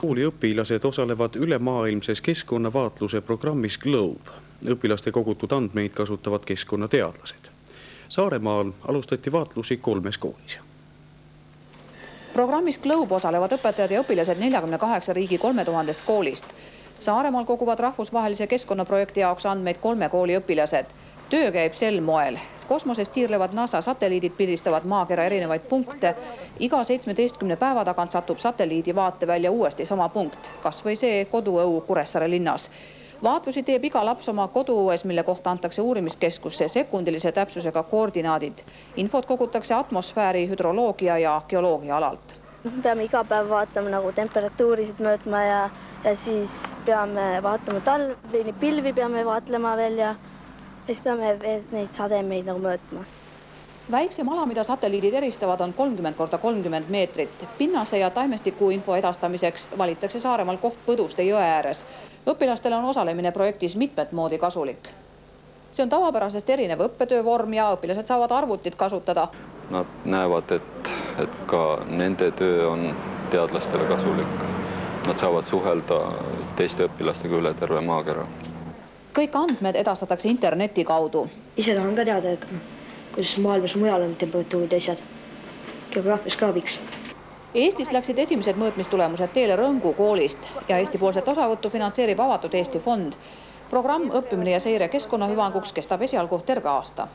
Kooli õpilased osalevad ülemaailmses keskkonnavaatluse programmis GLOBE. Õpilaste kogutud andmeid kasutavad keskkonnateadlased. Saaremaal alustati vaatlusi 3 koolis. Programmis GLOBE osalevad õpetajad ja õpilased 48 riigi 3000 koolist. Saaremaal koguvad rahvusvahelise keskkonnaprojekti jaoks andmeid 3 kooli õpilased. Töö käib sel moel. Kosmoses tiirlevad NASA satelliidid pildistavad maakera erinevaid punkte. Iga 17 päeva tagant satub satelliidi vaatevälja uuesti sama punkt, kas või see koduõu Kuressaare linnas. Vaatlusi teeb iga laps oma koduõues, mille kohta antakse uurimiskeskusse sekundilise täpsusega koordinaadid. Infot kogutakse atmosfääri, hüdroloogia ja geoloogia alalt. Peame iga päev vaatama nagu temperatuurisid möötma ja siis peame vaatama talve, pilvi peame vaatlema veel ja siis peame neid sademeid nagu möötma. Väiksem ala, mida satelliidid eristavad, on 30 × 30 meetrit. Pinnase ja taimestiku info edastamiseks valitakse Saaremaal koht Põduste jõe ääres. Õpilastele on osalemine projektis mitmet moodi kasulik. See on tavapärasest erinev õppetöövorm ja õpilased saavad arvutit kasutada. Nad näevad, et ka nende töö on teadlastele kasulik. Nad saavad suhelda teiste õpilastega üle terve maakera. Kõik andmed edastatakse interneti kaudu. Ise tahan ka teada, kuidas maailmas mujal on temperatuurid ja asjad. Geograafias ka abiks. Eestist läksid esimesed mõõtmistulemused teele Rõngu koolist ja Eesti-poolset osavõttu finantseerib Avatud Eesti fond. Programm õppimine ja seire keskkonnahüvanguks kestab esialgu terve aasta.